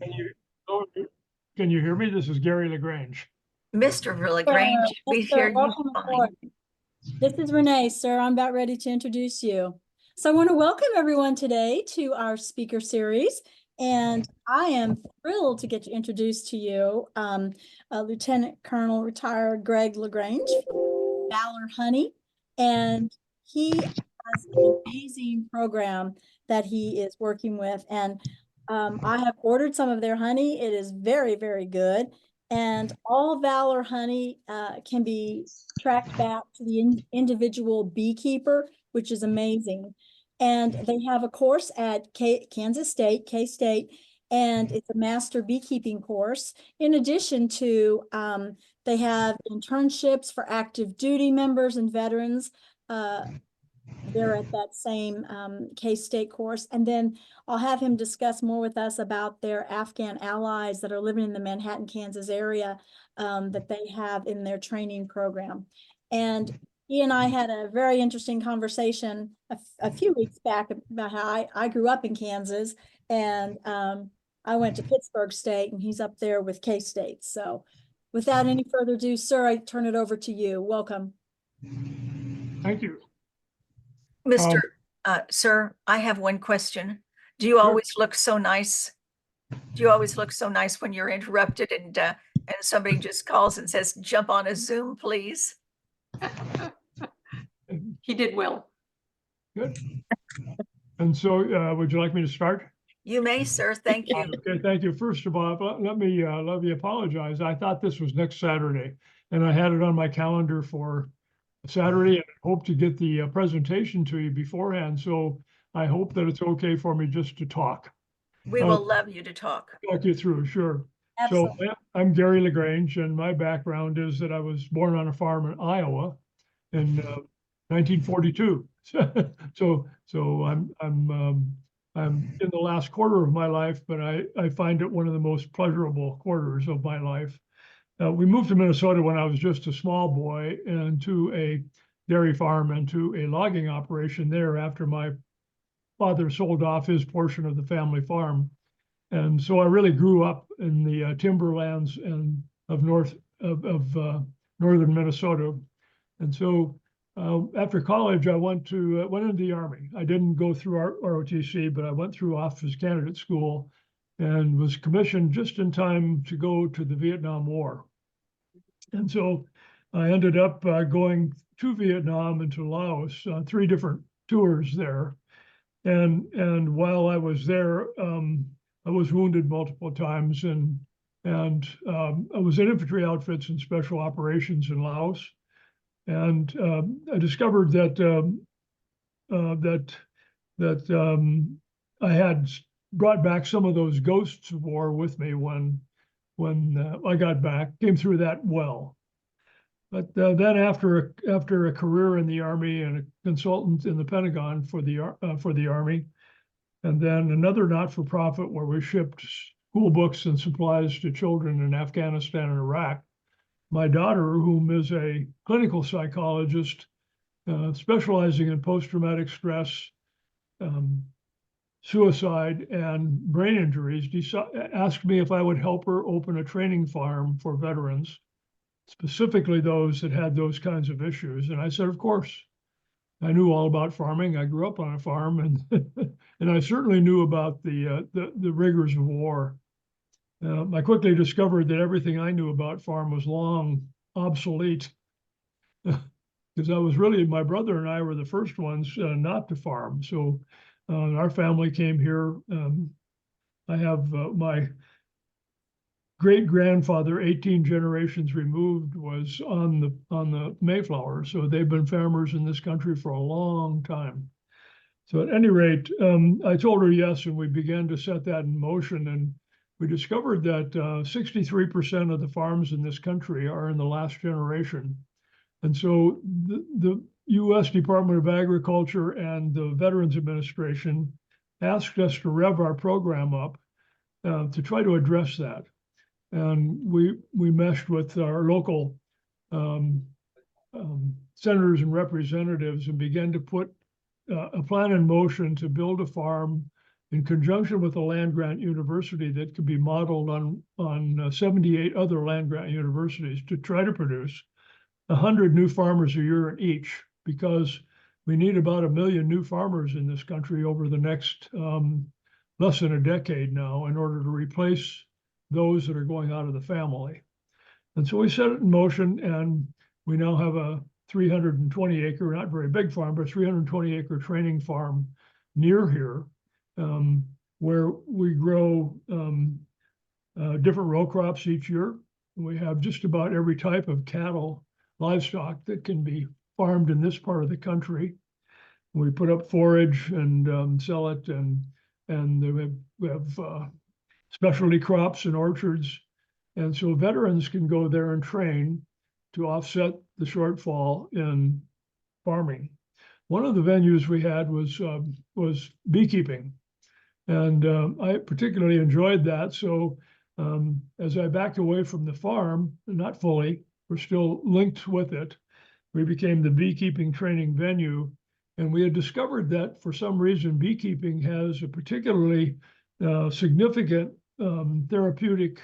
Can you, oh, can you hear me? This is Gary LaGrange. Mr. Sir, LaGrange, yes, we sir. hear you Welcome aboard. fine. This is Renee, sir. I'm about ready to introduce you. So I want to welcome everyone today to our speaker series. And I am thrilled to get introduced to you, Lieutenant Colonel retired Greg LaGrange, Valor Honey. And he has an amazing program that he is working with. And I have ordered some of their honey. It is very, very good. And all Valor honey can be tracked back to the individual beekeeper, which is amazing. And they have a course at Kansas State, K-State, and it's a master beekeeping course. In addition to, they have internships for active duty members and veterans. They're at that same K-State course. And then I'll have him discuss more with us about their Afghan allies that are living in the Manhattan, Kansas area that they have in their training program. And he and I had a very interesting conversation a few weeks back about how I grew up in Kansas, and I went to Pittsburgh State, and he's up there with K-State. So without any further ado, sir, I turn it over to you. Welcome. Thank you. Mr. Sir, I have one question. Do you Sure. always look so nice? Do you always look so nice when you're interrupted and somebody just calls and says, jump on a Zoom, please? He did well. Good. And so would you like me to start? You may, sir. Thank you. Okay, thank you. First of all, let me apologize. I thought this was next Saturday, and I had it on my calendar for Saturday, and I hope to get the presentation to you beforehand. So I hope that it's okay for me just to talk. We will love you to talk. Talk you through, sure. Absolutely. So I'm Gary LaGrange, and my background is that I was born on a farm in Iowa in 1942. So I'm in the last quarter of my life, but I find it one of the most pleasurable quarters of my life. We moved to Minnesota when I was just a small boy, and to a dairy farm and to a logging operation there after my father sold off his portion of the family farm. And so I really grew up in the timberlands and of northern Minnesota. And so after college, I went into the Army. I didn't go through ROTC, but I went through Officers Candidate School and was commissioned just in time to go to the Vietnam War. And so I ended up going to Vietnam and to Laos, 3 different tours there. And while I was there, I was wounded multiple times, and I was in infantry outfits and special operations in Laos. And I discovered that I had brought back some of those ghosts of war with me when I got back. Came through that well. But then after a career in the Army and a consultant in the Pentagon for the Army, and then another not-for-profit where we shipped school books and supplies to children in Afghanistan and Iraq, my daughter, whom is a clinical psychologist specializing in post-traumatic stress, suicide, and brain injuries, asked me if I would help her open a training farm for veterans, specifically those that had those kinds of issues. And I said, of course. I knew all about farming. I grew up on a farm, and and I certainly knew about the rigors of war. I quickly discovered that everything I knew about farm was long obsolete, because my brother and I were the first ones not to farm. So our family came here. I have my great-grandfather, 18 generations removed, was on the Mayflower. So they've been farmers in this country for a long time. So at any rate, I told her yes, and we began to set that in motion. And we discovered that 63% of the farms in this country are in the last generation. And so the U.S. Department of Agriculture and the Veterans Administration asked us to rev our program up to try to address that. And we meshed with our local senators and representatives and began to put a plan in motion to build a farm in conjunction with a land-grant university that could be modeled on 78 other land-grant universities to try to produce 100 new farmers a year in each, because we need about 1 million new farmers in this country over the next less than a decade now in order to replace those that are going out of the family. And so we set it in motion, and we now have a 320 acre, not very big farm, but 320 acre training farm near here, where we grow different row crops each year. We have just about every type of cattle, livestock that can be farmed in this part of the country. We put up forage and sell it, and we have specialty crops and orchards. And so veterans can go there and train to offset the shortfall in farming. One of the venues we had was beekeeping, and I particularly enjoyed that. So as I backed away from the farm, not fully, we're still linked with it, we became the beekeeping training venue. And we had discovered that for some reason, beekeeping has a particularly significant therapeutic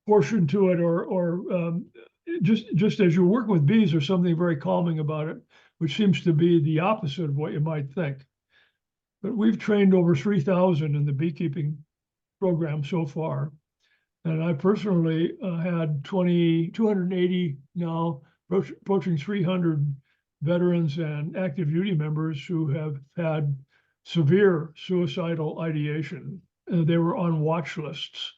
portion to it, or just as you work with bees, there's something very calming about it, which seems to be the opposite of what you might think. But we've trained over 3,000 in the beekeeping program so far. And I personally had 280 now, approaching 300 veterans and active duty members who have had severe suicidal ideation. They were on watch lists.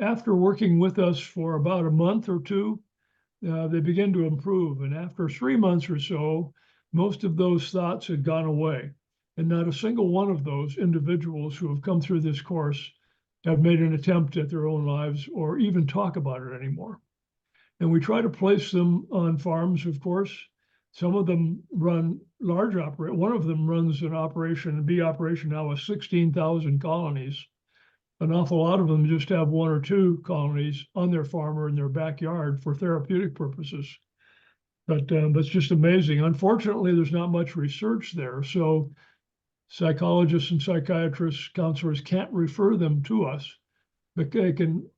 After working with us for about a month or two, they began to improve. And after 3 months or so, most of those thoughts had gone away. And not a single one of those individuals who have come through this course have made an attempt at their own lives or even talk about it anymore. And we try to place them on farms, of course. Some of them run large operations. One of them runs an operation, a bee operation now with 16,000 colonies. An awful lot of them just have 1 or 2 colonies on their farm or in their backyard for therapeutic purposes. But that's just amazing. Unfortunately, there's not much research there. So psychologists and psychiatrists, counselors can't refer them to us, but they can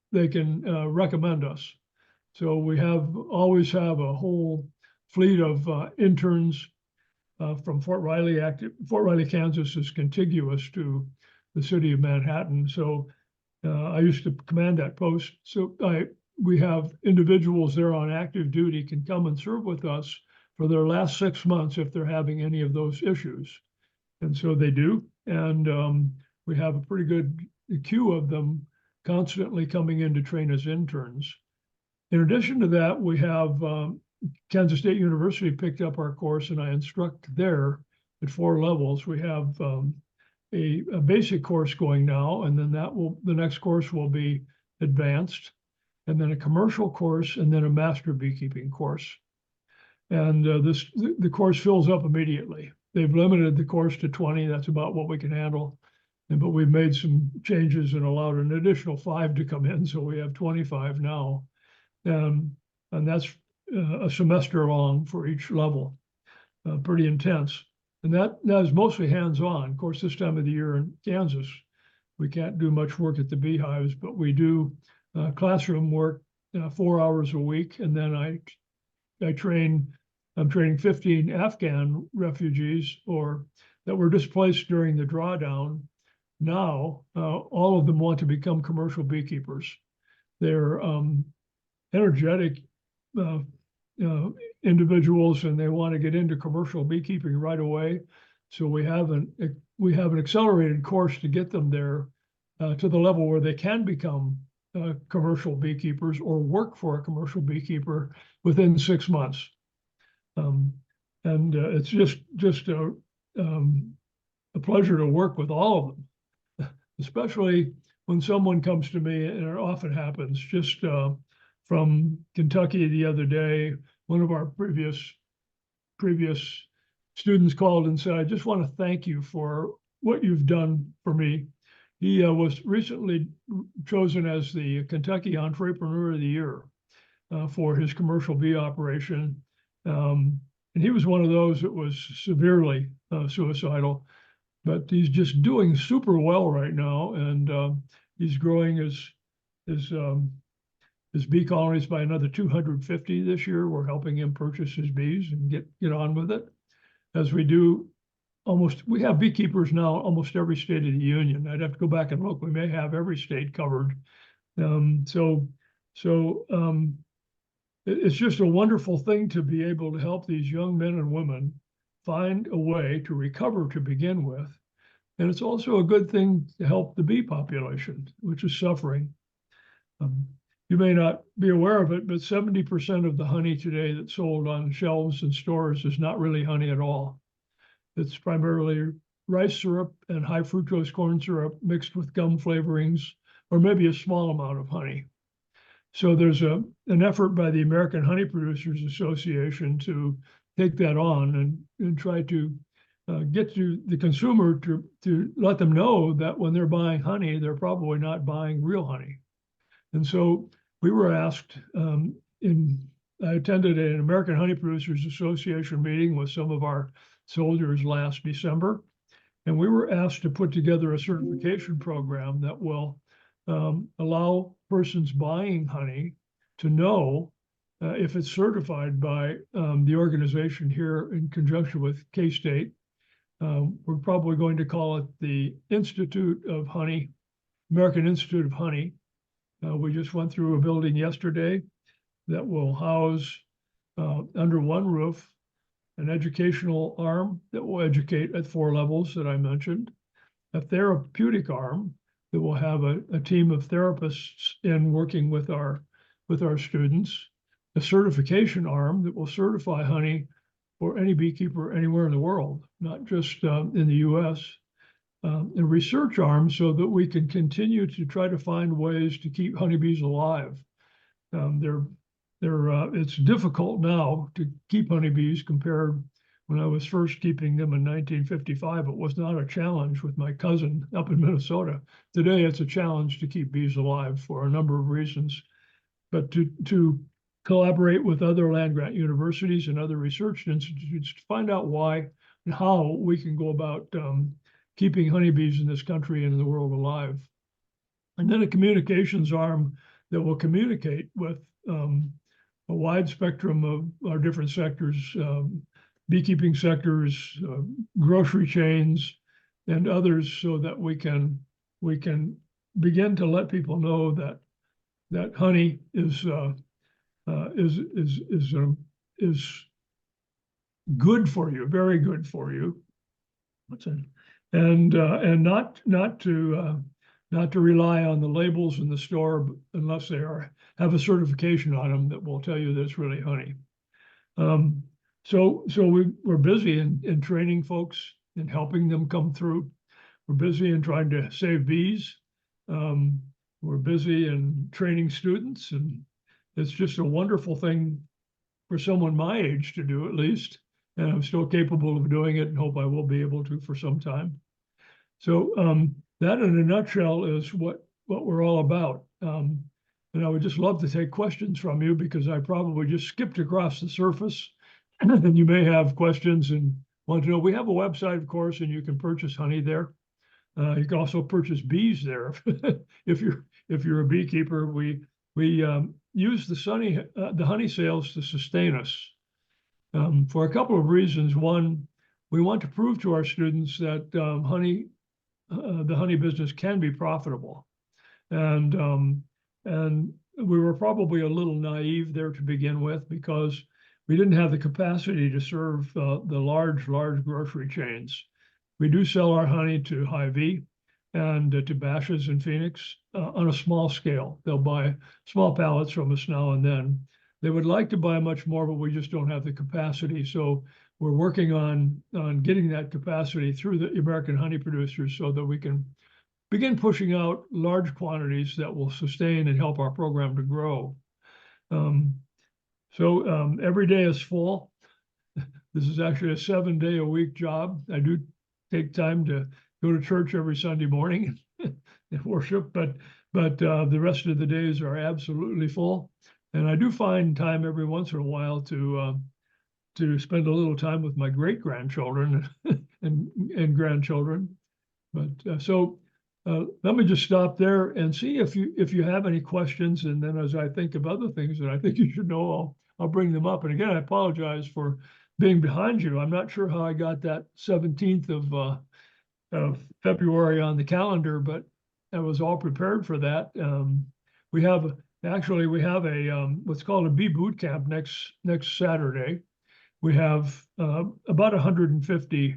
recommend us. So we always have a whole fleet of interns from Fort Riley. Fort Riley, Kansas is contiguous to the city of Manhattan. So I used to command that post. So we have individuals there on active duty can come and serve with us for their last 6 months if they're having any of those issues. And so they do. And we have a pretty good queue of them constantly coming in to train as interns. In addition to that, we have Kansas State University picked up our course, and I instruct there at 4 levels. We have a basic course going now, and then the next course will be advanced, and then a commercial course, and then a master beekeeping course. And the course fills up immediately. They've limited the course to 20. That's about what we can handle. But we've made some changes and allowed an additional 5 to come in, so we have 25 now. And that's a semester long for each level, pretty intense. And that is mostly hands-on. Of course, this time of the year in Kansas, we can't do much work at the beehives, but we do classroom work 4 hours a week. And then I'm training 15 Afghan refugees that were displaced during the drawdown. Now, all of them want to become commercial beekeepers. They're energetic individuals, and they want to get into commercial beekeeping right away. So we have an accelerated course to get them there to the level where they can become commercial beekeepers or work for a commercial beekeeper within 6 months. It's just a pleasure to work with all of them, especially when someone comes to me, and it often happens. Just from Kentucky the other day, one of our previous students called and said, "I just want to thank you for what you've done for me." He was recently chosen as the Kentucky Entrepreneur of the Year for his commercial bee operation. And he was one of those that was severely suicidal. but he's just doing super well right now, and he's growing his bee colonies by another 250 this year. We're helping him purchase his bees and get on with it, as we do we have beekeepers now almost every state of the union. I'd have to go back and look. We may have every state covered. It's just a wonderful thing to be able to help these young men and women find a way to recover to begin with. And it's also a good thing to help the bee population, which is suffering. You may not be aware of it, but 70% of the honey today that's sold on shelves and stores is not really honey at all. It's primarily rice syrup and high fructose corn syrup mixed with gum flavorings, or maybe a small amount of honey. So there's an effort by the American Honey Producers Association to take that on and try to get to the consumer to let them know that when they're buying honey, they're probably not buying real honey. And so we were asked I attended an American Honey Producers Association meeting with some of our soldiers last December, and we were asked to put together a certification program that will allow persons buying honey to know if it's certified by the organization here in conjunction with K-State. We're probably going to call it the Institute of Honey, American Institute of Honey. We just went through a building yesterday that will house under one roof an educational arm that will educate at 4 levels that I mentioned, a therapeutic arm that will have a team of therapists in working with our students, a certification arm that will certify honey for any beekeeper anywhere in the world, not just in the US, a research arm so that we can continue to try to find ways to keep honeybees alive. It's difficult now to keep honeybees compared when I was first keeping them in 1955. It was not a challenge with my cousin up in Minnesota. Today, it's a challenge to keep bees alive for a number of reasons. But to collaborate with other land-grant universities and other research institutes to find out why and how we can go about keeping honeybees in this country and in the world alive. And then a communications arm that will communicate with a wide spectrum of our different sectors, beekeeping sectors, grocery chains, and others, so that we can begin to let people know that honey is good for you, very good for you. And not to rely on the labels in the store unless they have a certification on them that will tell you that it's really honey. So we're busy in training folks and helping them come through. We're busy in trying to save bees. We're busy in training students, and it's just a wonderful thing for someone my age to do, at least. And I'm still capable of doing it and hope I will be able to for some time. So that in a nutshell is what we're all about. And I would just love to take questions from you, because I probably just skipped across the surface and you may have questions and want to know. We have a website, of course, and you can purchase honey there. You can also purchase bees there. if you're a beekeeper. We use the honey sales to sustain us for a couple of reasons. One, we want to prove to our students that the honey business can be profitable, and we were probably a little naive there to begin with, because we didn't have the capacity to serve the large grocery chains. We do sell our honey to Hy-Vee and to Bashas' in Phoenix on a small scale. They'll buy small pallets from us now and then. They would like to buy much more, but we just don't have the capacity. So we're working on getting that capacity through the American Honey Producers so that we can begin pushing out large quantities that will sustain and help our program to grow. Every day is full. This is actually a 7-day-a-week job. I do take time to go to church every Sunday morning and worship, but the rest of the days are absolutely full. And I do find time every once in a while to spend a little time with my great-grandchildren and grandchildren. But let me just stop there and see if you have any questions, and then as I think of other things that I think you should know, I'll bring them up. And again, I apologize for being behind you. I'm not sure how I got that 17th of February on the calendar, but I was all prepared for that. We have a what's called a bee boot camp next Saturday. We have about 150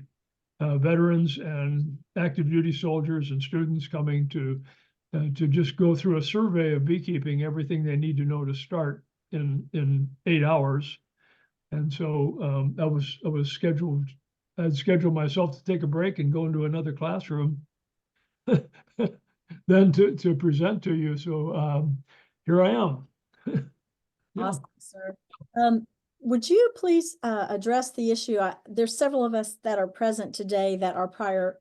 veterans and active duty soldiers and students coming to just go through a survey of beekeeping, everything they need to know to start in 8 hours. And so I'd scheduled myself to take a break and go into another classroom then to present to you. So here I am. Yeah. Awesome, sir. Would you please address the issue? There's several of us that are present today that are prior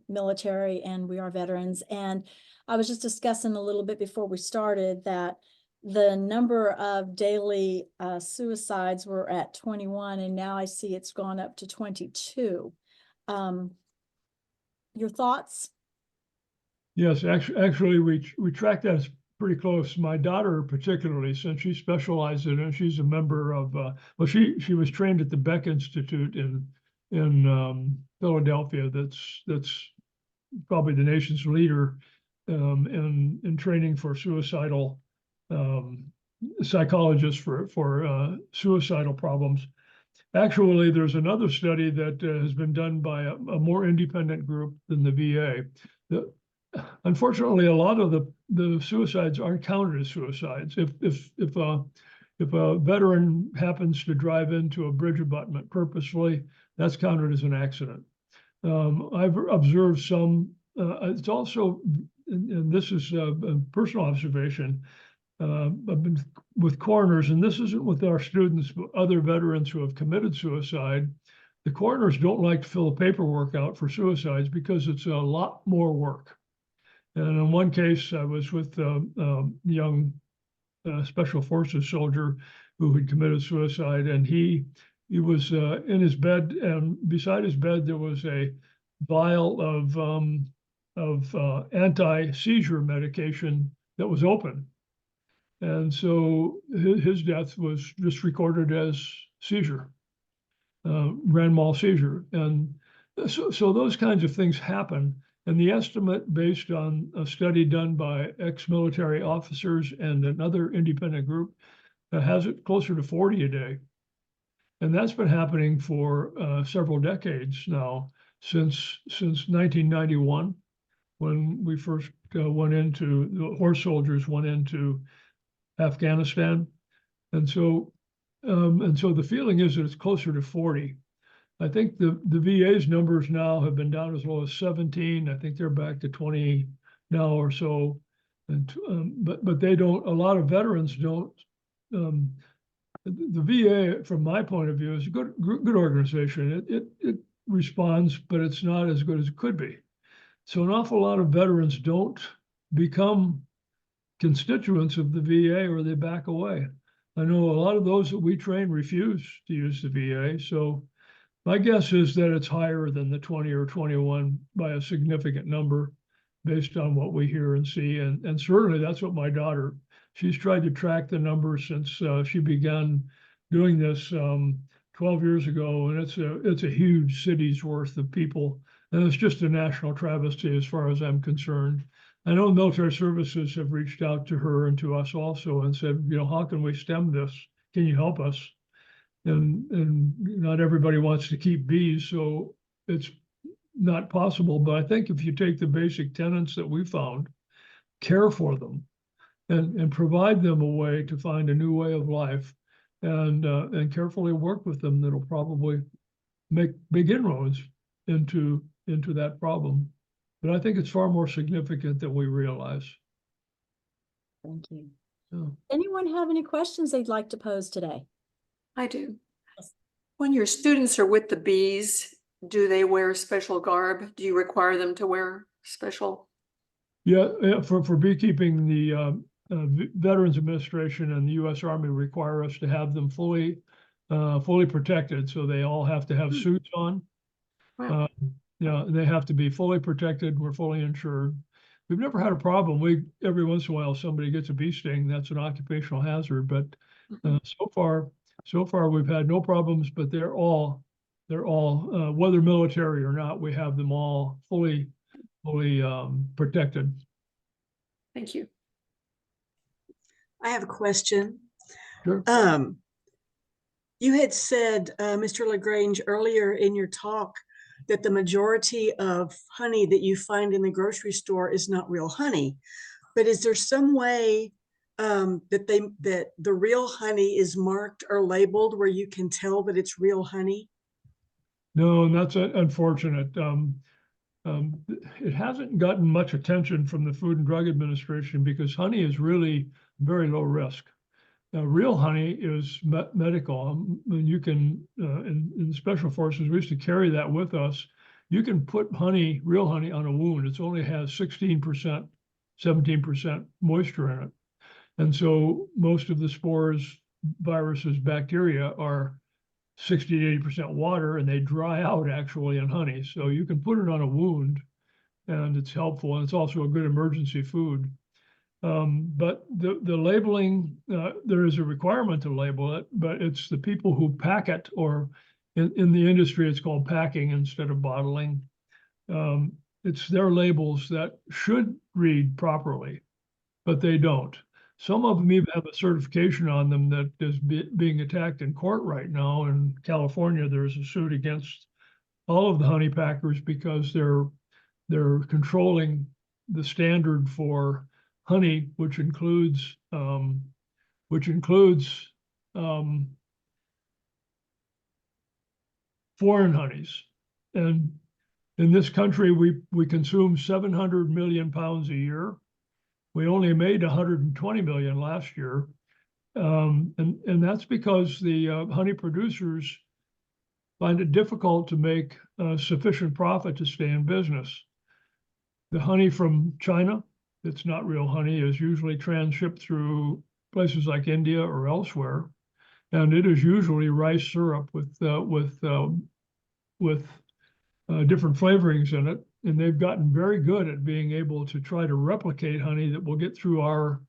military, and we are veterans. And I was just discussing a little bit before we started that the number of daily suicides were at 21, and now I see it's gone up to 22. Your thoughts? Yes, actually, we track that pretty close. My daughter, particularly, since she specializes in it, she's a member of. Well, she was trained at the Beck Institute in Philadelphia. That's probably the nation's leader in training for suicidal psychologists for suicidal problems. Actually, there's another study that has been done by a more independent group than the VA. Unfortunately, a lot of the suicides aren't counted as suicides. If a veteran happens to drive into a bridge abutment purposefully, that's counted as an accident. I've observed some. It's also, and this is a personal observation. I've been with coroners, and this isn't with our students, but other veterans who have committed suicide. The coroners don't like to fill the paperwork out for suicides because it's a lot more work. And in one case, I was with a young Special Forces soldier who had committed suicide, and he was in his bed, and beside his bed there was a vial of anti-seizure medication that was open. And so his death was just recorded as seizure, grand mal seizure. And so those kinds of things happen. And the estimate based on a study done by ex-military officers and another independent group has it closer to 40 a day. And that's been happening for several decades now, since 1991, when we first the horse soldiers went into Afghanistan. And so the feeling is that it's closer to 40. I think the VA's numbers now have been down as low as 17. I think they're back to 20 now or so. And but they don't. A lot of veterans don't. The VA, from my point of view, is a good organization. It responds, but it's not as good as it could be. So an awful lot of veterans don't become constituents of the VA, or they back away. I know a lot of those that we train refuse to use the VA. So my guess is that it's higher than the 20 or 21 by a significant number based on what we hear and see. And certainly that's what my daughter, she's tried to track the numbers since she began doing this 12 years ago. And it's a huge city's worth of people. And it's just a national travesty as far as I'm concerned. I know military services have reached out to her and to us also and said, how can we stem this? Can you help us? And not everybody wants to keep bees, so it's not possible. But I think if you take the basic tenets that we found, care for them, and provide them a way to find a new way of life, and carefully work with them, that'll probably make big inroads into that problem. But I think it's far more significant than we realize. Thank you. Yeah. Anyone have any questions they'd like to pose today? I do. Yes. When your students are with the bees, do they wear special garb? Do you require them to wear special? Yeah, for beekeeping, the Veterans Administration and the U.S. Army require us to have them fully protected. So they all have to have suits on. Wow. Yeah, and they have to be fully protected. We're fully insured. We've never had a problem. Every once in a while somebody gets a bee sting. That's an occupational hazard. But so far we've had no problems. But they're all whether military or not, we have them all fully protected. Thank you. I have a question. Sure. You had said, Mr. LaGrange, earlier in your talk that the majority of honey that you find in the grocery store is not real honey. But is there some way that the real honey is marked or labeled where you can tell that it's real honey? No, and that's unfortunate. It hasn't gotten much attention from the Food and Drug Administration because honey is really very low risk. Real honey is medical. You can, in the special forces, we used to carry that with us. You can put real honey on a wound. It only has 16%, 17% moisture in it. And so most of the spores, viruses, bacteria are 60 to 80% water, and they dry out actually in honey. So you can put it on a wound and it's helpful. And it's also a good emergency food. But the labeling, there is a requirement to label it, but it's the people who pack it, or in the industry, it's called packing instead of bottling. It's their labels that should read properly, but they don't. Some of them even have a certification on them that is being attacked in court right now. In California, there's a suit against all of the honey packers because they're controlling the standard for honey, which includes foreign honeys. And in this country, we consume 700 million pounds a year. We only made 120 million last year. And that's because the honey producers find it difficult to make sufficient profit to stay in business. The honey from China, it's not real honey, is usually transshipped through places like India or elsewhere. And it is usually rice syrup with different flavorings in it. And they've gotten very good at being able to try to replicate honey that will get through our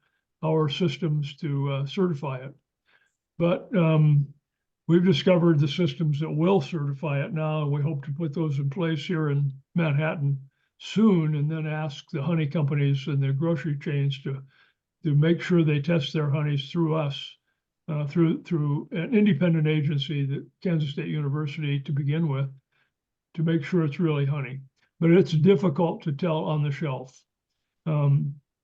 systems to certify it. But we've discovered the systems that will certify it now, and we hope to put those in place here in Manhattan soon, and then ask the honey companies and the grocery chains to make sure they test their honeys through us, through an independent agency, the Kansas State University to begin with, to make sure it's really honey. But it's difficult to tell on the shelf.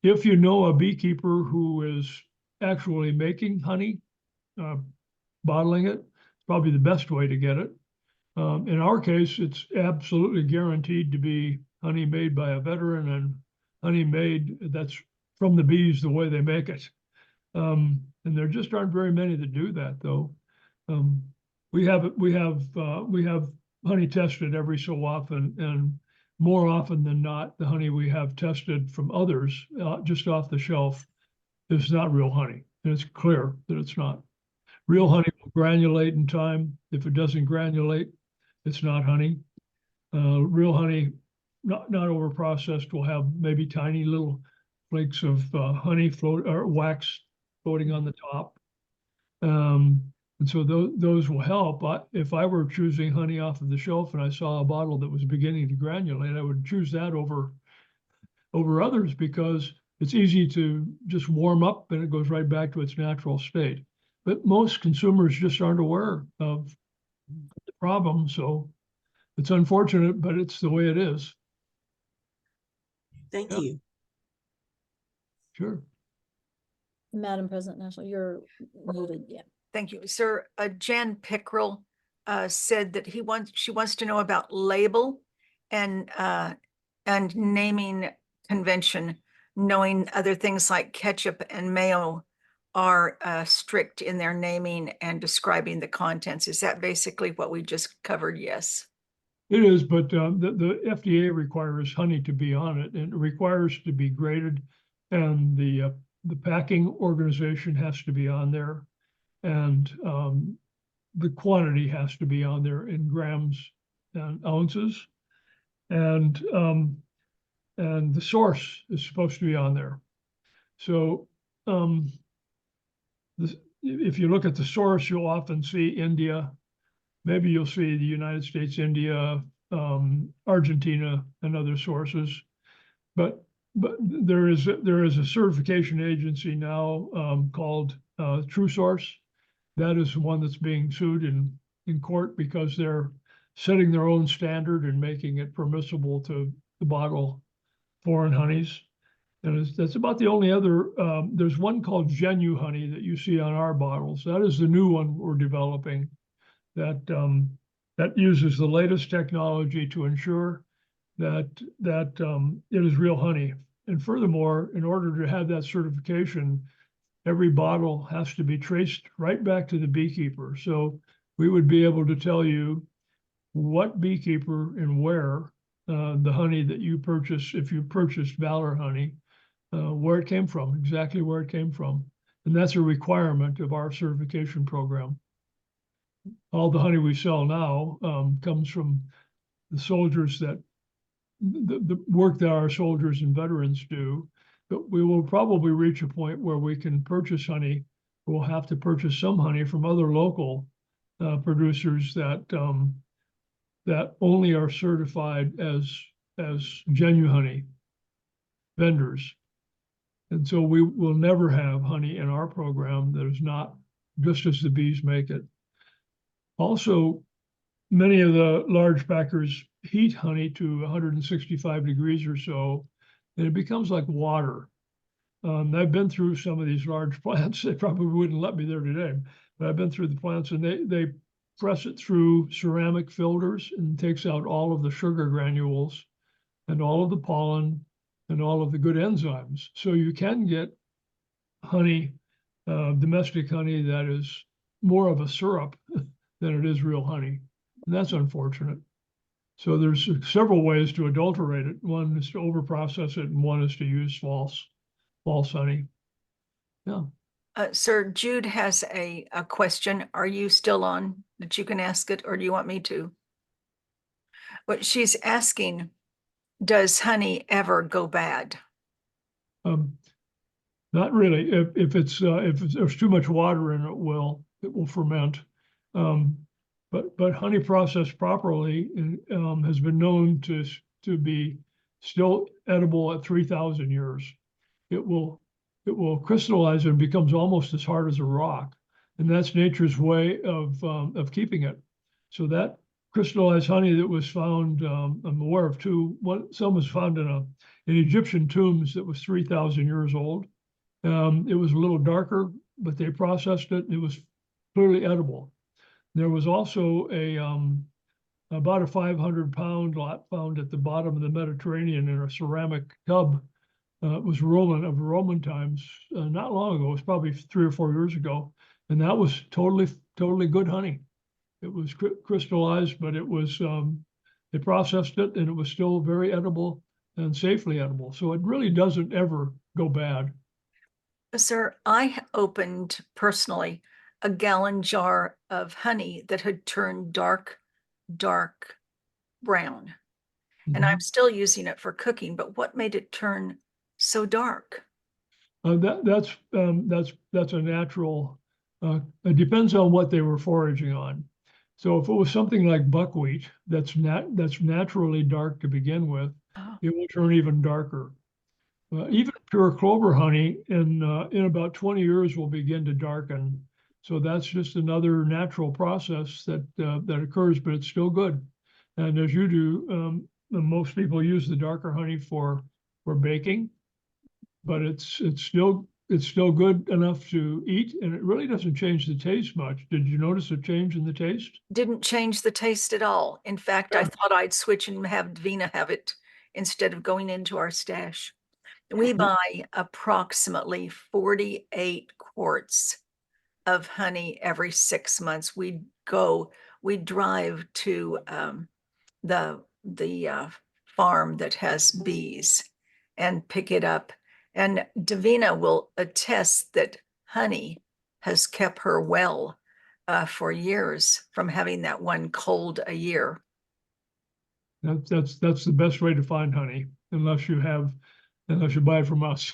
If you know a beekeeper who is actually making honey, bottling it, it's probably the best way to get it. In our case, it's absolutely guaranteed to be honey made by a veteran and honey made that's from the bees the way they make it. And there just aren't very many that do that, though. We have honey tested every so often, and more often than not, the honey we have tested from others just off the shelf is not real honey, and it's clear that it's not. Real honey will granulate in time. If it doesn't granulate, it's not honey. Real honey, not over processed, will have maybe tiny little flakes of honey float or wax floating on the top. And so those will help. If I were choosing honey off of the shelf and I saw a bottle that was beginning to granulate, I would choose that over others because it's easy to just warm up and it goes right back to its natural state. But most consumers just aren't aware of the problem. So it's unfortunate, but it's the way it is. Thank you. Sure. Madam President National, you're muted. Yeah. Thank you, sir. Jan Pickrell said that she wants to know about label and naming convention, knowing other things like ketchup and mayo are strict in their naming and describing the contents. Is that basically what we just covered? Yes. It is, but the FDA requires honey to be on it, and it requires to be graded, and the packing organization has to be on there, and the quantity has to be on there in grams ounces. And the source is supposed to be on there. So if you look at the source, you'll often see India. Maybe you'll see the United States, India, Argentina, and other sources. But there is a certification agency now called True Source. That is the one that's being sued in court because they're setting their own standard and making it permissible to bottle foreign honeys. And that's about the only other. There's one called Genu honey that you see on our bottles. That is the new one we're developing. That uses the latest technology to ensure that it is real honey. And furthermore, in order to have that certification, every bottle has to be traced right back to the beekeeper. So we would be able to tell you what beekeeper and where the honey that you purchase, if you purchased Valor honey, where it came from, exactly where it came from. And that's a requirement of our certification program. All the honey we sell now comes from the soldiers that the work that our soldiers and veterans do. But we will probably reach a point where we can purchase honey. We'll have to purchase some honey from other local producers that only are certified as genuine honey vendors. And so we will never have honey in our program that is not just as the bees make it. Also, many of the large packers heat honey to 165 degrees or so, and it becomes like water. I've been through some of these large plants. They probably wouldn't let me there today, but I've been through the plants, and they press it through ceramic filters and takes out all of the sugar granules and all of the pollen and all of the good enzymes. So you can get honey, domestic honey, that is more of a syrup than it is real honey. And that's unfortunate. So there's several ways to adulterate it. One is to overprocess it, and one is to use false honey. Yeah. Sir, Jude has a question. Are you still on that you can ask it, or do you want me to? What she's asking, does honey ever go bad? Not really. If there's too much water in it, it will ferment. But honey processed properly has been known to be still edible at 3,000 years. It will crystallize and becomes almost as hard as a rock, and that's nature's way of keeping it. So that crystallized honey that was found, I'm aware of two. Some was found in Egyptian tombs that was 3,000 years old. It was a little darker, but they processed it. It was clearly edible. There was also about a 500-pound lot found at the bottom of the Mediterranean in a ceramic tub. It was Roman times, not long ago. It was probably 3 or 4 years ago, and that was totally good honey. It was crystallized, but it was they processed it, and it was still very edible and safely edible. So it really doesn't ever go bad. Sir, I opened personally a gallon jar of honey that had turned dark brown. And I'm still using it for cooking, but what made it turn so dark? That's a natural. It depends on what they were foraging on. So if it was something like buckwheat, that's naturally dark to begin with, it will turn even darker. Even pure clover honey in about 20 years will begin to darken. So that's just another natural process that occurs, but it's still good. And as you do, most people use the darker honey for baking, but it's still good enough to eat, and it really doesn't change the taste much. Did you notice a change in the taste? Didn't change the taste at all. In fact, I thought I'd switch and have Davina have it instead of going into our stash. We buy approximately 48 quarts of honey every 6 months. We drive to the farm that has bees and pick it up. And Davina will attest that honey has kept her well for years from having that one cold a year. That's the best way to find honey, unless you buy it from us.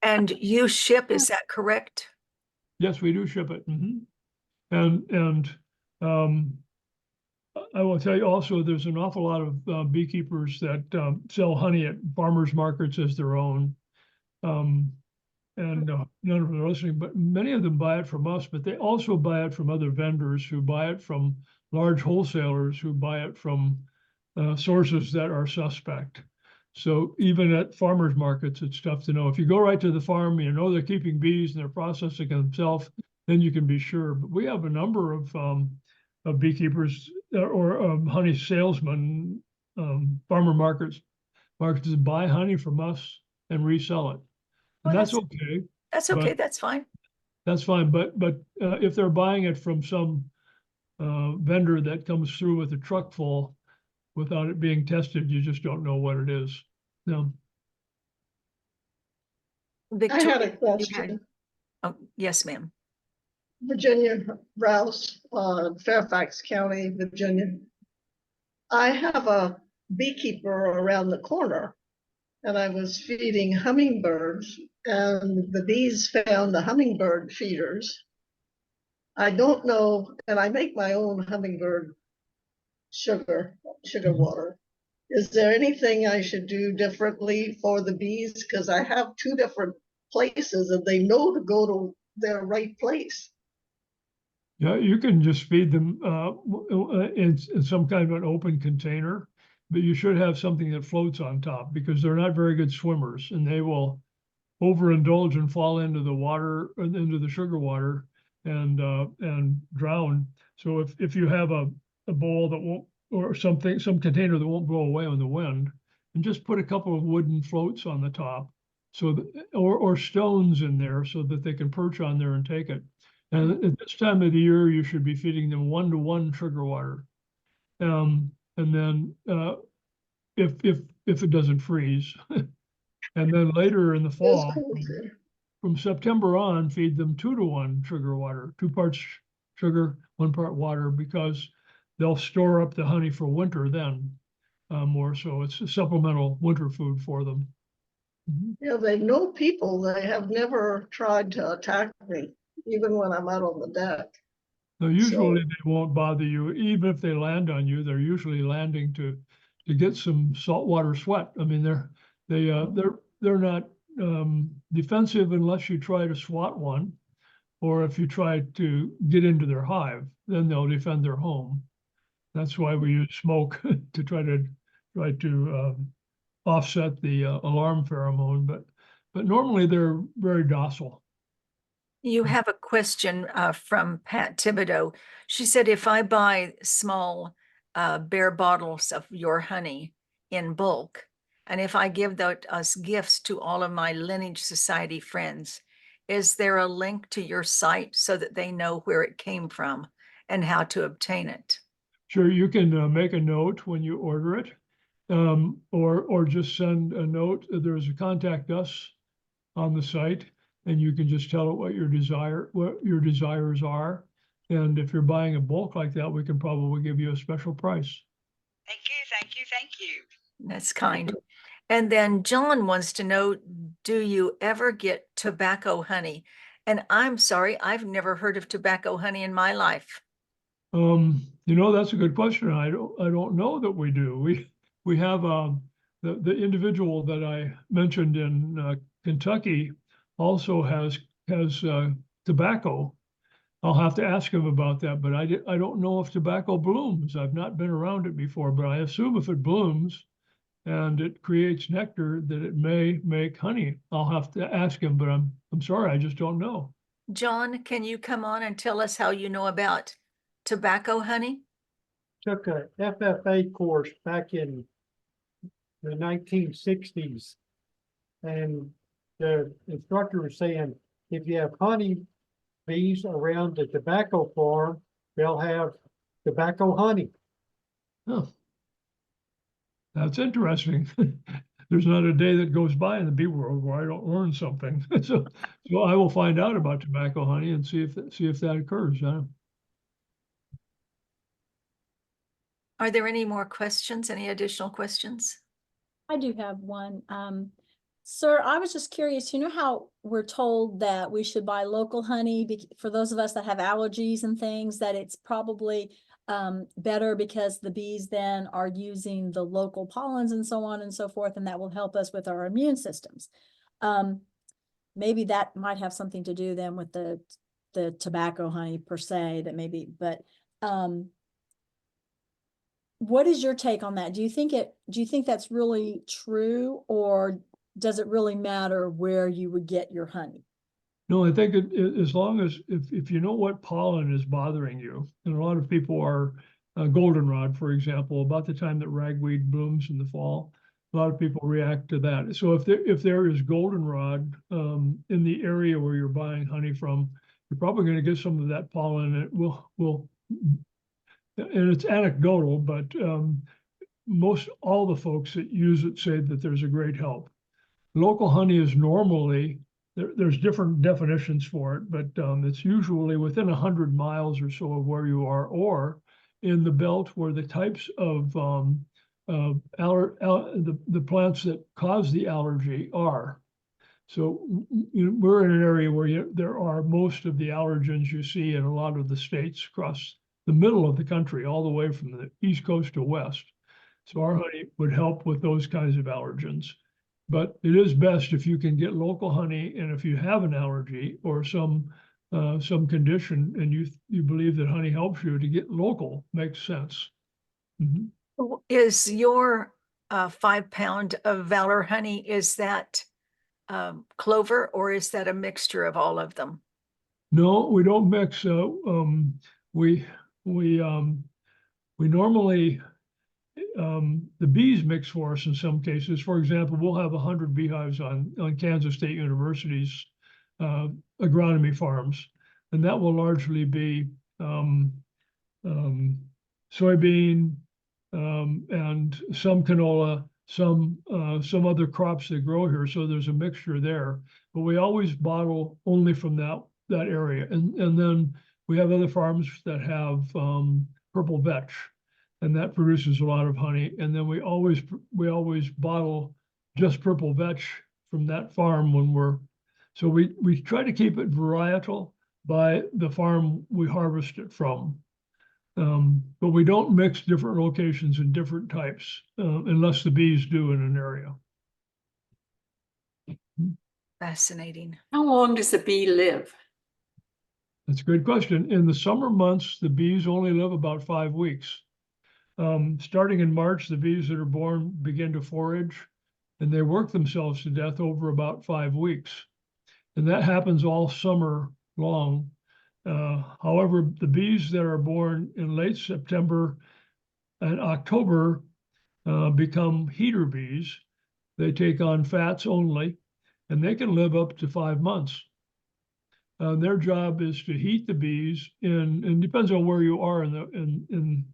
And you ship, is that correct? Yes, we do ship it. Mhm. And um, I will tell you also, there's an awful lot of beekeepers that sell honey at farmers markets as their own. Um, and none of them are listening, but many of them buy it from us, but they also buy it from other vendors who buy it from large wholesalers who buy it from sources that are suspect. So even at farmers markets, it's tough to know. If you go right to the farm, you know they're keeping bees and they're processing themselves, then you can be sure. But we have a number of beekeepers or honey salesmen, farmer markets that buy honey from us and resell it. And Well, that's okay, that's but okay, that's fine. that's fine. But if they're buying it from some vendor that comes through with a truck full without it being tested, you just don't know what it is. No. I had a Victoria, you had, question. oh, yes, ma'am. Virginia Rouse, Fairfax County, Virginia. I have a beekeeper around the corner, and I was feeding hummingbirds, and the bees found the hummingbird feeders. I don't know, and I make my own hummingbird sugar water. Is there anything I should do differently for the bees? Because I have two different places and they know to go to their right place. Yeah, you can just feed them in some kind of an open container, but you should have something that floats on top because they're not very good swimmers and they will overindulge and fall into the water, into the sugar water and drown. So if you have a bowl that won't, or something, some container that won't blow away on the wind, and just put a couple of wooden floats on the top, so that, or stones in there so that they can perch on there and take it. And at this time of the year, you should be feeding them 1-to-1 sugar water. And then if it doesn't freeze, and then later in the It's fall, cold here. from September on, feed them 2-to-1 sugar water, 2 parts sugar, 1 part water, because they'll store up the honey for winter then more. So it's a supplemental winter food for them. Mhm. Yeah, they know people. They have never tried to attack me, even when I'm out on the deck. Now, usually they won't bother you, even if they land on you. They're usually landing to get some saltwater sweat. I mean, they're not defensive unless you try to swat one, or if you try to get into their hive, then they'll defend their home. That's why we use smoke to try to offset the alarm pheromone. But normally they're very docile. You have a question from Pat Thibodeau. She said, if I buy small bare bottles of your honey in bulk, and if I give those as gifts to all of my Lineage Society friends, is there a link to your site so that they know where it came from and how to obtain it? Sure, you can make a note when you order it, or just send a note. There's a contact us on the site, and you can just tell it what your desires are. And if you're buying a bulk like that, we can probably give you a special price. Thank you, thank you, thank you. That's kind. And then John wants to know, do you ever get tobacco honey? And I'm sorry, I've never heard of tobacco honey in my life. That's a good question. I don't know that we do. We have the individual that I mentioned in Kentucky also has tobacco. I'll have to ask him about that, but I don't know if tobacco blooms. I've not been around it before, but I assume if it blooms and it creates nectar, that it may make honey. I'll have to ask him, but I'm sorry, I just don't know. John, can you come on and tell us how you know about tobacco honey? Took a FFA course back in the 1960s. And the instructor was saying, if you have honey bees around the tobacco farm, they'll have tobacco honey. Oh, that's interesting. There's not a day that goes by in the bee world where I don't learn something. So I will find out about tobacco honey and see if that occurs. Are there any more questions, any additional questions? I do have one. Sir, I was just curious, you know how we're told that we should buy local honey for those of us that have allergies and things, that it's probably better because the bees then are using the local pollens and so on and so forth, and that will help us with our immune systems. Maybe that might have something to do then with the tobacco honey per se, that maybe, but what is your take on that? Do you think that's really true, or does it really matter where you would get your honey? No, I think as long as, if you know what pollen is bothering you, and a lot of people are, goldenrod, for example, about the time that ragweed blooms in the fall, a lot of people react to that. So if there is goldenrod in the area where you're buying honey from, you're probably going to get some of that pollen, and it will, and it's anecdotal, but most all the folks that use it say that there's a great help. Local honey is normally, there's different definitions for it, but it's usually within 100 miles or so of where you are, or in the belt where the types of the plants that cause the allergy are. So we're in an area where there are most of the allergens you see in a lot of the states across the middle of the country, all the way from the East Coast to West. So our honey would help with those kinds of allergens. But it is best if you can get local honey, and if you have an allergy or some condition and you believe that honey helps you, to get local makes sense. Mm-hmm. Is your 5 pound of Valor honey, is that clover, or is that a mixture of all of them? No, we don't mix. We normally, the bees mix for us in some cases. For example, we'll have 100 beehives on Kansas State University's agronomy farms, and that will largely be soybean and some canola, some other crops that grow here. So there's a mixture there, but we always bottle only from that area, and then we have other farms that have purple vetch, and that produces a lot of honey. And then we always bottle just purple vetch from that farm so we try to keep it varietal by the farm we harvest it from. But we don't mix different locations and different types unless the bees do in an area. Fascinating. How long does a bee live? That's a good question. In the summer months, the bees only live about 5 weeks. Starting in March, the bees that are born begin to forage, and they work themselves to death over about 5 weeks. And that happens all summer long. However, the bees that are born in late September and October become heater bees. They take on fats only, and they can live up to 5 months. Their job is to heat the bees and it depends on where you are in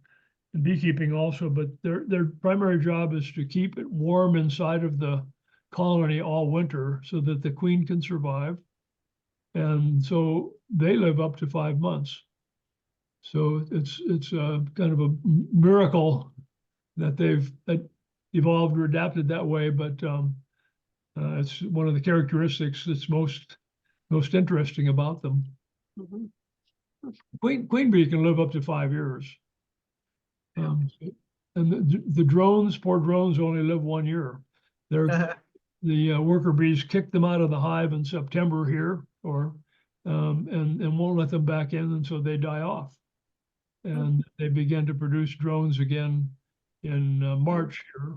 beekeeping also, but their primary job is to keep it warm inside of the colony all winter so that the queen can survive. And so they live up to 5 months. So it's kind of a miracle that they've evolved or adapted that way, but it's one of the characteristics that's most interesting about them. Mm-hmm. Queen bee can live up to 5 years. And the drones, poor drones, only live 1 year. The worker bees kick them out of the hive in September here, and won't let them back in, and so they die off. And they begin to produce drones again in March here.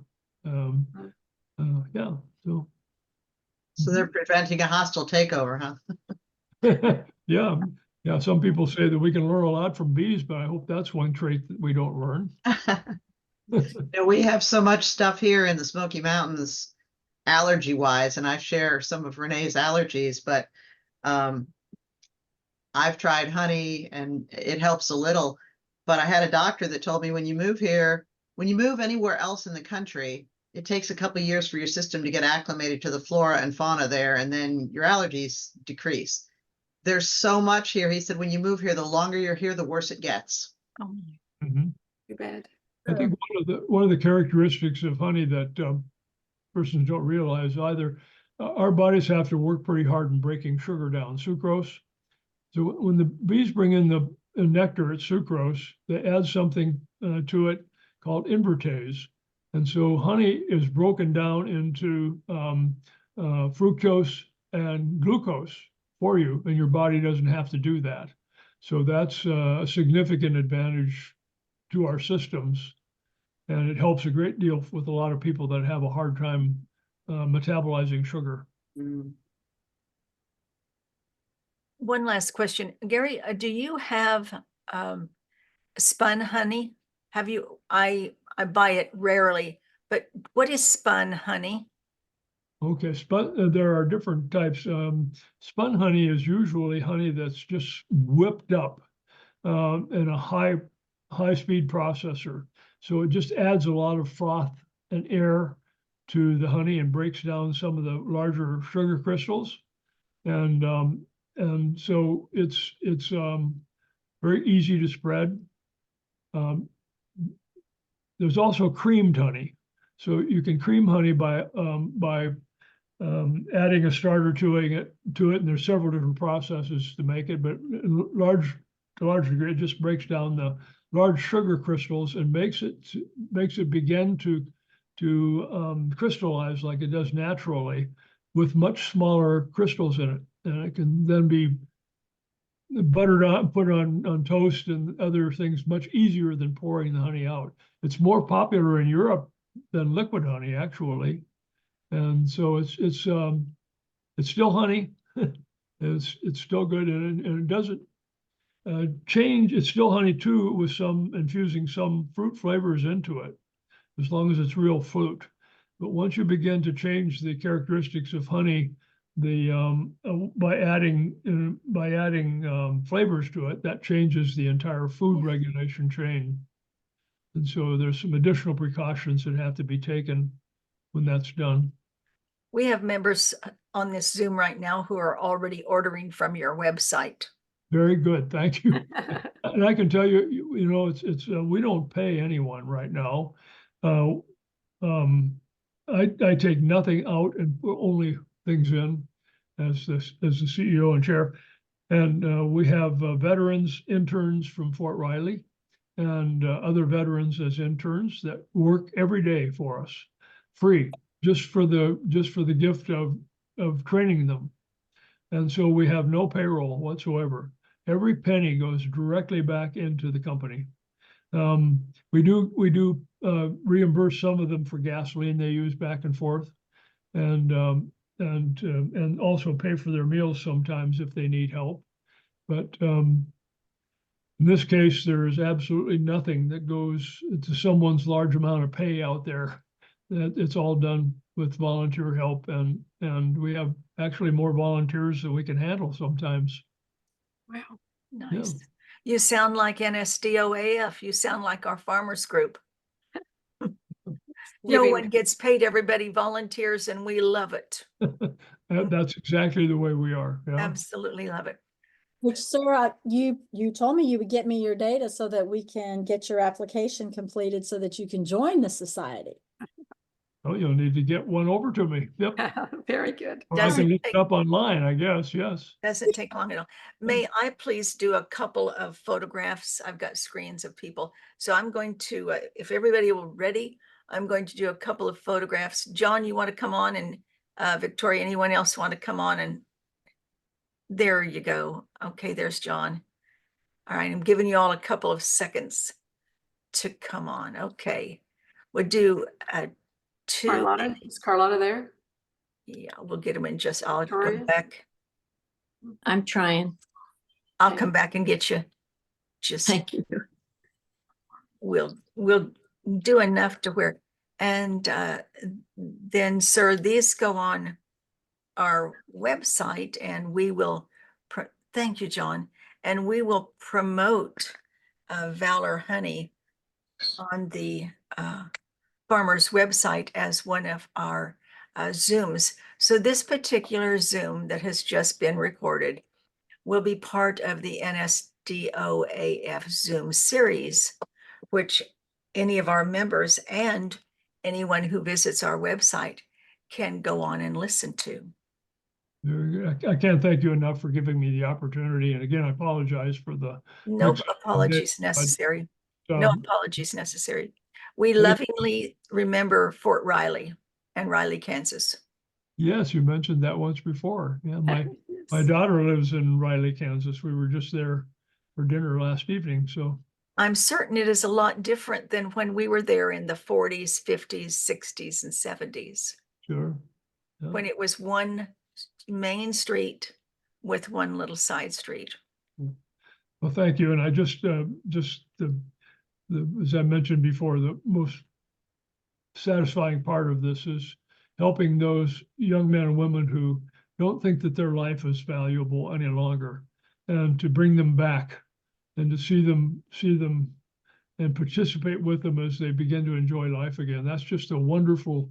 Yeah, so. So they're preventing a hostile takeover, huh? Yeah. Some people say that we can learn a lot from bees, but I hope that's one trait that we don't learn. We have so much stuff here in the Smoky Mountains, allergy-wise, and I share some of Renee's allergies, but I've tried honey and it helps a little. But I had a doctor that told me when you move here, when you move anywhere else in the country, it takes a couple of years for your system to get acclimated to the flora and fauna there, and then your allergies decrease. There's so much here. He said, when you move here, the longer you're here, the worse it gets. Oh, Mm-hmm. Too bad. I think one of the characteristics of honey that persons don't realize either, our bodies have to work pretty hard in breaking sugar down, sucrose. So when the bees bring in the nectar, it's sucrose, they add something to it called invertase. And so honey is broken down into fructose and glucose for you, and your body doesn't have to do that. So that's a significant advantage to our systems. And it helps a great deal with a lot of people that have a hard time metabolizing sugar. Mm. One last question. Gary, do you have spun honey? Have you, I buy it rarely, but what is spun honey? Okay, there are different types. Spun honey is usually honey that's just whipped up in a high-speed processor. So it just adds a lot of froth and air to the honey and breaks down some of the larger sugar crystals. And so it's very easy to spread. There's also creamed honey. So you can cream honey by adding a starter to it, and there's several different processes to make it, but to a large degree, it just breaks down the large sugar crystals and makes it begin to crystallize like it does naturally, with much smaller crystals in it, and it can then be buttered on, put on toast and other things much easier than pouring the honey out. It's more popular in Europe than liquid honey, actually. And so it's still honey. It's still good, and it doesn't change. It's still honey too, with some infusing some fruit flavors into it, as long as it's real fruit. But once you begin to change the characteristics of honey, by adding flavors to it, that changes the entire food regulation chain. And so there's some additional precautions that have to be taken when that's done. We have members on this Zoom right now who are already ordering from your website. Very good, thank you. And I can tell you, you know, it's we don't pay anyone right now. I take nothing out and put only things in as the CEO and chair. And we have veterans, interns from Fort Riley, and other veterans as interns that work every day for us, free, just for the gift of training them. And so we have no payroll whatsoever. Every penny goes directly back into the company. We do reimburse some of them for gasoline they use back and forth, and also pay for their meals sometimes if they need help. But in this case, there is absolutely nothing that goes to someone's large amount of pay out there. It's all done with volunteer help, and we have actually more volunteers than we can handle sometimes. Wow. Nice. You sound like NSDOAF. You sound like our farmers group. No one gets paid, everybody volunteers, and we love it. That's exactly the way we are. Yeah. Absolutely love it. Which, sir, you told me you would get me your data so that we can get your application completed so that you can join the society. Oh, you'll need to get one over to me. Yep. Very good. Or I can look it up online, I guess. Yes. Doesn't take long at all. May I please do a couple of photographs? I've got screens of people. So I'm going to, if everybody will ready, I'm going to do a couple of photographs. John, you want to come on, and Victoria, anyone else want to come on? And there you go. Okay, there's John. All right, I'm giving you all a couple of seconds to come on. Okay, we'll do two. Carlotta, is Carlotta there? Yeah, we'll get them in just, I'll Victoria? come back. I'm trying. I'll Okay. come back and get you. Just, Thank you. we'll do enough to where, and then, sir, these go on our website, and we will, thank you, John, and we will promote Valor Honey on the farmer's website as one of our Zooms. So this particular Zoom that has just been recorded will be part of the NSDOAF Zoom series, which any of our members and anyone who visits our website can go on and listen to. Very good. I can't thank you enough for giving me the opportunity. And again, I apologize for the No mix-up today, apologies but, necessary. No um, apologies necessary. We thank- lovingly remember Fort Riley and Riley, Kansas. Yes, you mentioned that once before. Yeah, my Yes. daughter lives in Riley, Kansas. We were just there for dinner last evening, so I'm certain it is a lot different than when we were there in the 40s, 50s, 60s, and 70s, sure. Yeah. when it was one main street with one little side street. Well, thank you. And I just as I mentioned before, the most satisfying part of this is helping those young men and women who don't think that their life is valuable any longer, and to bring them back and to see them and participate with them as they begin to enjoy life again. That's just a wonderful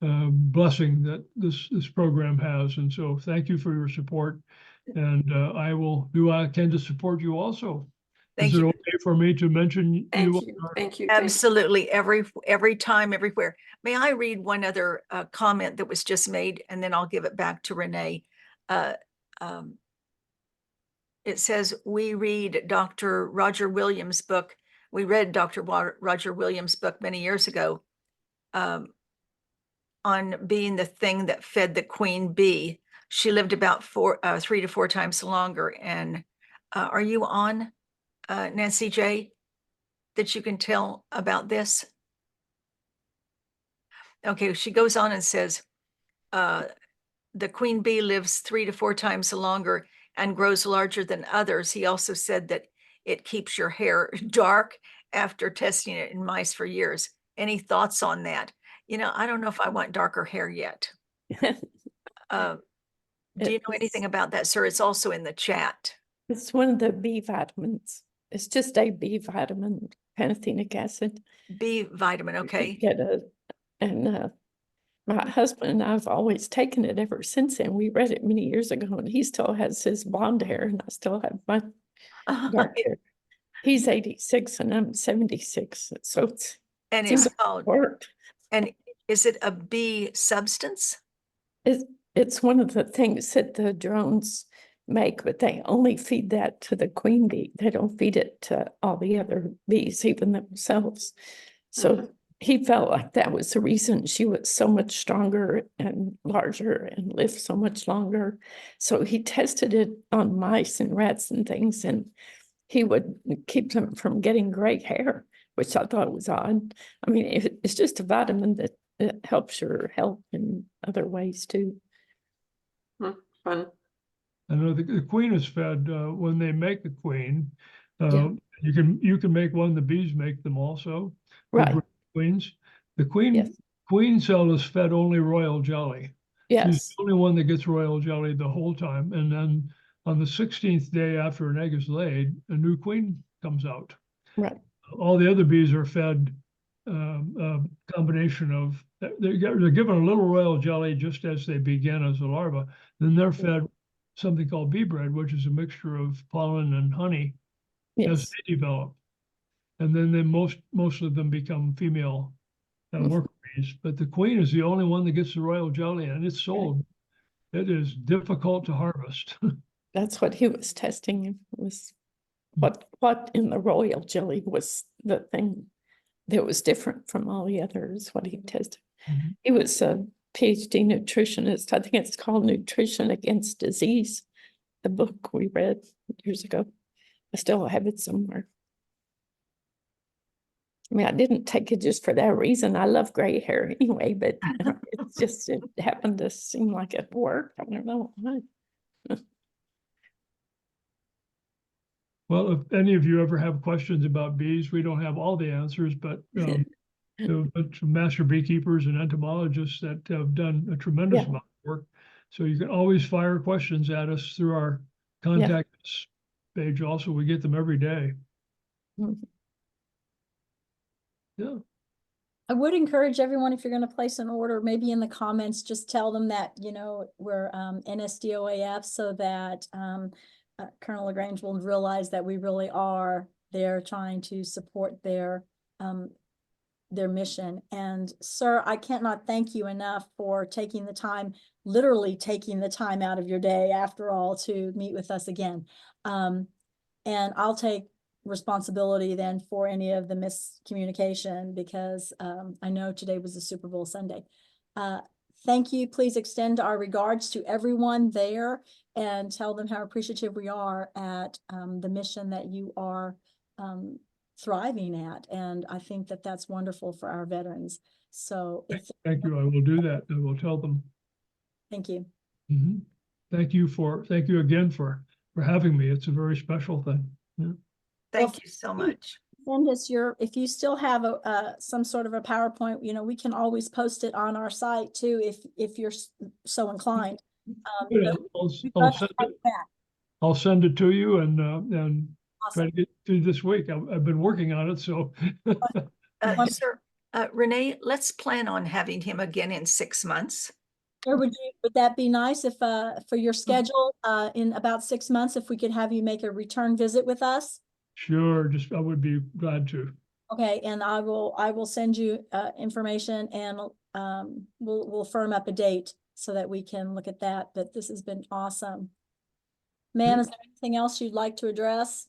blessing that this program has. And so thank you for your support. And I will do what I can to support you also. Thank Is it you. okay for me to mention Thank you? you. Thank you. Absolutely. Every time, everywhere. May I read one other comment that was just made, and then I'll give it back to Renee. It says, we read Dr. Roger Williams' book. We read Dr. Roger Williams' book many years ago on being the thing that fed the queen bee. She lived about 3 to 4 times longer. And are you on, Nancy J, that you can tell about this? Okay, she goes on and says, the queen bee lives 3 to 4 times longer and grows larger than others. He also said that it keeps your hair dark after testing it in mice for years. Any thoughts on that? You know, I don't know if I want darker hair yet. Do you know anything about that, sir? It's also in the chat. It's one of the B vitamins. It's just a B vitamin, pantothenic acid. B vitamin, okay. Get a, and my husband and I've always taken it ever since then. We read it many years ago, and he still has his blonde hair, and I still have my dark hair. He's 86 and I'm 76, so it's And seems it's to called, work. and is it a B substance? It's one of the things that the drones make, but they only feed that to the queen bee. They don't feed it to all the other bees, even themselves. So he felt like that was the reason she was so much stronger and larger and lived so much longer. So he tested it on mice and rats and things, and he would keep them from getting gray hair, which I thought was odd. I mean, it's just a vitamin that helps your health in other ways too. Fun. I know the queen is fed when they make the queen. Yeah. You can make one. The bees make them also. Right. Queens. The queen Yes. queen cell is fed only royal jelly. She's Yes. the only one that gets royal jelly the whole time. And then on the 16th day after an egg is laid, a new queen comes out. Right. All the other bees are fed a combination of, they're given a little royal jelly just as they begin as a larva. Then they're fed something called bee bread, which is a mixture of pollen and honey as Yes. they develop. And then most of them become female worker bees. But the queen is the only one that gets the royal jelly, and it's sold. It is difficult to harvest. That's what he was testing, was what in the royal jelly was the thing that was different from all the others, what he tested. Mhm. He was a PhD nutritionist. I think it's called Nutrition Against Disease, the book we read years ago. I still have it somewhere. I mean, I didn't take it just for that reason. I love gray hair anyway, but it's just, it happened to seem like it worked. I don't know why. Well, if any of you ever have questions about bees, we don't have all the answers, but there are a bunch of master beekeepers and entomologists that have done a tremendous Yeah. amount of work. So you can always fire questions at us through our contact us page. Also, we get them every day. Mhm. Yeah. I would encourage everyone, if you're going to place an order, maybe in the comments, just tell them that, you know, we're NSDOAF, so that Colonel LaGrange will realize that we really are there trying to support their their mission. And sir, I cannot thank you enough for taking the time, literally taking the time out of your day after all to meet with us again. And I'll take responsibility then for any of the miscommunication because I know today was a Super Bowl Sunday. Thank you. Please extend our regards to everyone there and tell them how appreciative we are at the mission that you are thriving at. And I think that that's wonderful for our veterans. So Thank you. I will do that. I will tell them. thank you. Mhm. Thank you again for having me. It's a very special thing. Yeah. Thank you so much. Send us if you still have some sort of a PowerPoint, we can always post it on our site too, if you're so inclined. Good. But I'll we'd love to send have it. you back. I'll send it to you and try Awesome. to get through this week. I've been working on it, so. Wonderful. Sir, Renee, let's plan on having him again in 6 months. Or would that be nice if for your schedule in about 6 months, if we could have you make a return visit with us? Sure, I would be glad to. Okay, and I will send you information and we'll firm up a date so that we can look at that. But this has been awesome. Ma'am, is there anything else you'd like to address?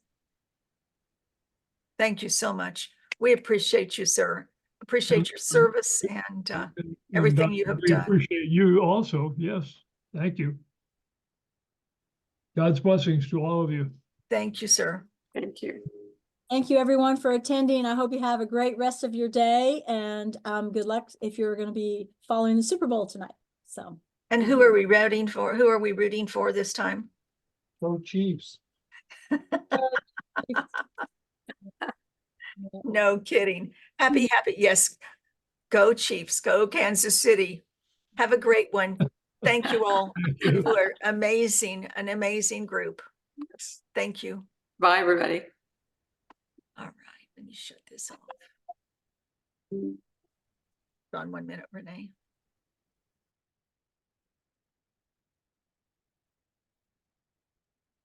Thank you so much. We appreciate you, sir. Appreciate your service and everything you have We done. appreciate you also. Yes, thank you. God's blessings to all of you. Thank you, sir. Thank you. Thank you everyone for attending. I hope you have a great rest of your day and good luck if you're going to be following the Super Bowl tonight. So. And who are we rooting for? Who are we rooting for this time? Go Chiefs. No kidding. Happy. Yes. Go Chiefs. Go Kansas City. Have a great one. Thank you all. You are amazing, an amazing group. Thank you. Bye, everybody. All right, let me shut this off. On 1 minute, Renee.